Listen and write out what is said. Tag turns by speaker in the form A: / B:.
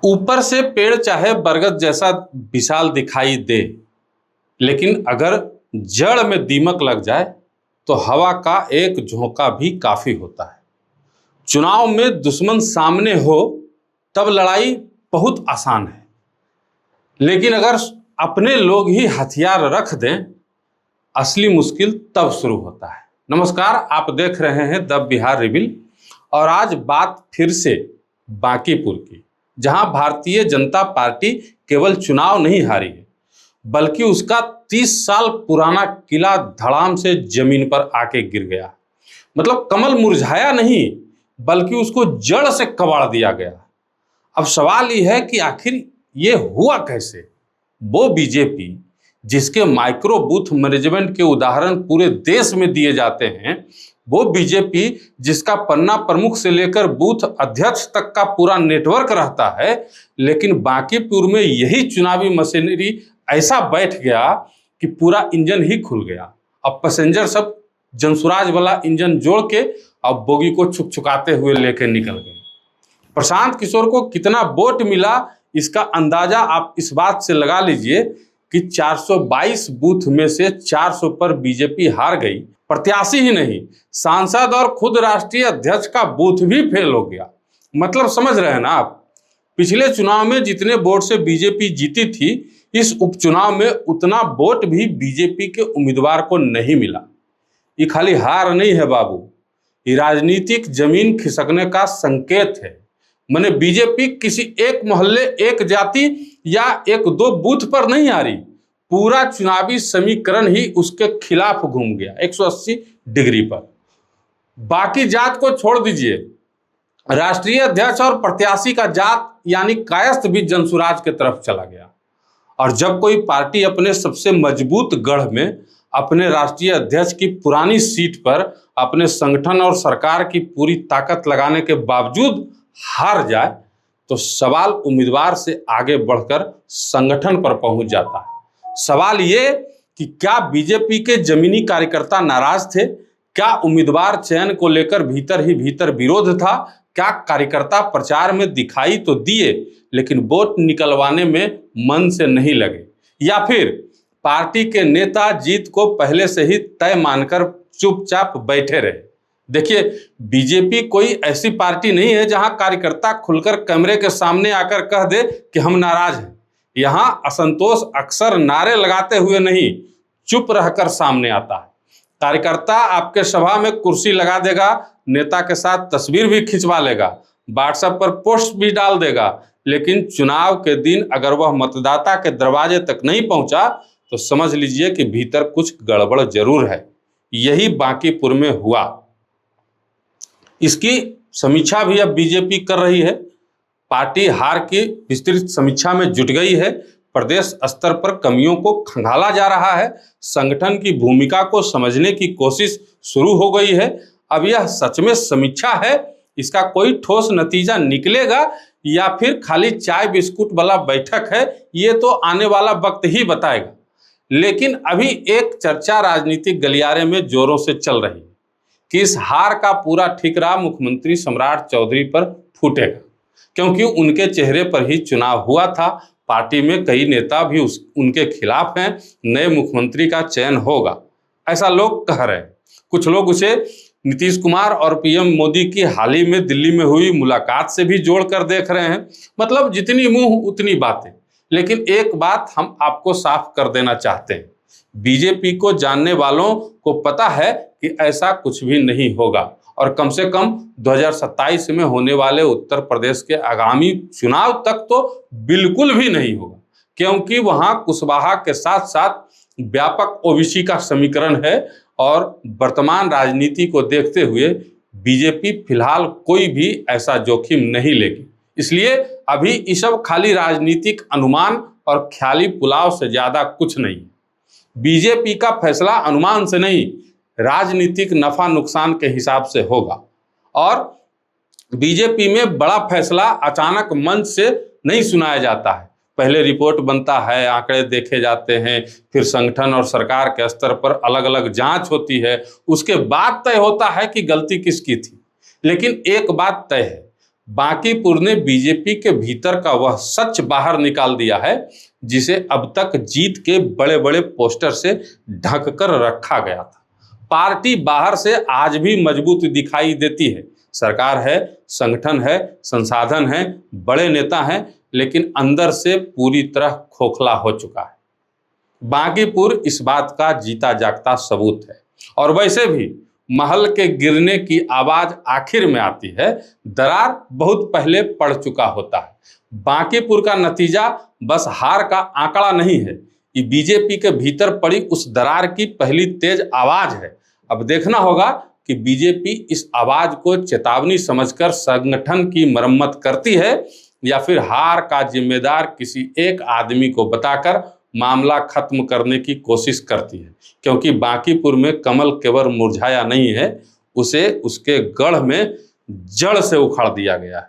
A: ऊपर से पेड़ चाहे बरगद जैसा विशाल दिखाई दे, लेकिन अगर जड़ में दीमक लग जाए तो हवा का एक झोंका भी काफी होता है। चुनाव में दुश्मन सामने हो तब लड़ाई बहुत आसान है, लेकिन अगर अपने लोग ही हथियार रख दें, असली मुश्किल तब शुरू होता है। नमस्कार, आप देख रहे हैं द बिहार रिविल और आज बात फिर से बांकीपुर की, जहां भारतीय जनता पार्टी केवल चुनाव नहीं हारी है, बल्कि उसका 30 साल पुराना किला धड़ाम से जमीन पर आके गिर गया। मतलब कमल मुरझाया नहीं, बल्कि उसको जड़ से कबाड़ दिया गया। अब सवाल यह है कि आखिर ये हुआ कैसे? वो बीजेपी जिसके माइक्रो बूथ मैनेजमेंट के उदाहरण पूरे देश में दिए जाते हैं, वो बीजेपी जिसका पन्ना प्रमुख से लेकर बूथ अध्यक्ष तक का पूरा नेटवर्क रहता है, लेकिन बांकीपुर में यही चुनावी मशीनरी ऐसा बैठ गया कि पूरा इंजन ही खुल गया। अब पैसेंजर सब जनसुराज वाला इंजन जोड़ के अब बोगी को छुकछुकाते हुए लेके निकल गए। प्रशांत किशोर को कितना वोट मिला, इसका अंदाजा आप इस बात से लगा लीजिए कि 422 बूथ में से 400 पर बीजेपी हार गई। प्रत्याशी ही नहीं, सांसद और खुद राष्ट्रीय अध्यक्ष का बूथ भी फेल हो गया। मतलब समझ रहे हैं ना आप? पिछले चुनाव में जितने वोट से बीजेपी जीती थी, इस उपचुनाव में उतना वोट भी बीजेपी के उम्मीदवार को नहीं मिला। ये खाली हार नहीं है बाबू, ये राजनीतिक जमीन खिसकने का संकेत है। माने बीजेपी किसी एक मोहल्ले, एक जाति या एक दो बूथ पर नहीं हारी, पूरा चुनावी समीकरण ही उसके खिलाफ घूम गया 180 डिग्री पर। बाकी जात को छोड़ दीजिए, राष्ट्रीय अध्यक्ष और प्रत्याशी का जात यानी कायस्थ भी जनसुराज की तरफ चला गया। और जब कोई पार्टी अपने सबसे मजबूत गढ़ में, अपने राष्ट्रीय अध्यक्ष की पुरानी सीट पर अपने संगठन और सरकार की पूरी ताकत लगाने के बावजूद हार जाए, तो सवाल उम्मीदवार से आगे बढ़कर संगठन पर पहुंच जाता है। सवाल ये कि क्या बीजेपी के जमीनी कार्यकर्ता नाराज थे? क्या उम्मीदवार चयन को लेकर भीतर ही भीतर विरोध था? क्या कार्यकर्ता प्रचार में दिखाई तो दिए, लेकिन वोट निकलवाने में मन से नहीं लगे? या फिर पार्टी के नेता जीत को पहले से ही तय मानकर चुपचाप बैठे रहे? देखिए, बीजेपी कोई ऐसी पार्टी नहीं है जहां कार्यकर्ता खुलकर कैमरे के सामने आकर कह दे कि हम नाराज हैं। यहां असंतोष अक्सर नारे लगाते हुए नहीं, चुप रहकर सामने आता है। कार्यकर्ता आपके सभा में कुर्सी लगा देगा, नेता के साथ तस्वीर भी खिंचवा लेगा, व्हाट्सएप पर पोस्ट भी डाल देगा, लेकिन चुनाव के दिन अगर वह मतदाता के दरवाजे तक नहीं पहुंचा तो समझ लीजिए कि भीतर कुछ गड़बड़ जरूर है। यही बांकीपुर में हुआ। इसकी समीक्षा भी अब बीजेपी कर रही है। पार्टी हार की विस्तृत समीक्षा में जुट गई है। प्रदेश स्तर पर कमियों को खंगाला जा रहा है। संगठन की भूमिका को समझने की कोशिश शुरू हो गई है। अब यह सच में समीक्षा है, इसका कोई ठोस नतीजा निकलेगा या फिर खाली चाय बिस्कुट वाला बैठक है, ये तो आने वाला वक्त ही बताएगा। लेकिन अभी एक चर्चा राजनीतिक गलियारे में जोरों से चल रही है कि इस हार का पूरा ठिकरा मुख्यमंत्री सम्राट चौधरी पर फूटेगा, क्योंकि उनके चेहरे पर ही चुनाव हुआ था। पार्टी में कई नेता भी उनके खिलाफ हैं। नए मुख्यमंत्री का चयन होगा, ऐसा लोग कह रहे हैं। कुछ लोग उसे नीतीश कुमार और पीएम मोदी की हाल ही में दिल्ली में हुई मुलाकात से भी जोड़कर देख रहे हैं। मतलब जितनी मुंह उतनी बातें। लेकिन एक बात हम आपको साफ कर देना चाहते हैं, बीजेपी को जानने वालों को पता है कि ऐसा कुछ भी नहीं होगा, और कम से कम 2027 में होने वाले उत्तर प्रदेश के आगामी चुनाव तक तो बिल्कुल भी नहीं होगा, क्योंकि वहां कुशवाहा के साथ साथ व्यापक ओबीसी का समीकरण है। और वर्तमान राजनीति को देखते हुए बीजेपी फिलहाल कोई भी ऐसा जोखिम नहीं लेगी। इसलिए अभी ये सब खाली राजनीतिक अनुमान और ख्याली पुलाव से ज्यादा कुछ नहीं। बीजेपी का फैसला अनुमान से नहीं, राजनीतिक नफा नुकसान के हिसाब से होगा। और बीजेपी में बड़ा फैसला अचानक मंच से नहीं सुनाया जाता है। पहले रिपोर्ट बनता है, आंकड़े देखे जाते हैं, फिर संगठन और सरकार के स्तर पर अलग अलग जांच होती है, उसके बाद तय होता है कि गलती किसकी थी। लेकिन एक बात तय है, बांकीपुर ने बीजेपी के भीतर का वह सच बाहर निकाल दिया है जिसे अब तक जीत के बड़े बड़े पोस्टर से ढक कर रखा गया था। पार्टी बाहर से आज भी मजबूत दिखाई देती है, सरकार है, संगठन है, संसाधन है, बड़े नेता हैं, लेकिन अंदर से पूरी तरह खोखला हो चुका है। बांकीपुर इस बात का जीता जागता सबूत है। और वैसे भी महल के गिरने की आवाज आखिर में आती है, दरार बहुत पहले पड़ चुका होता है। बांकीपुर का नतीजा बस हार का आंकड़ा नहीं है, ये बीजेपी के भीतर पड़ी उस दरार की पहली तेज आवाज है। अब देखना होगा कि बीजेपी इस आवाज को चेतावनी समझकर संगठन की मरम्मत करती है या फिर हार का जिम्मेदार किसी एक आदमी को बताकर मामला खत्म करने की कोशिश करती है। क्योंकि बांकीपुर में कमल केवल मुरझाया नहीं है, उसे उसके गढ़ में जड़ से उखाड़ दिया गया है।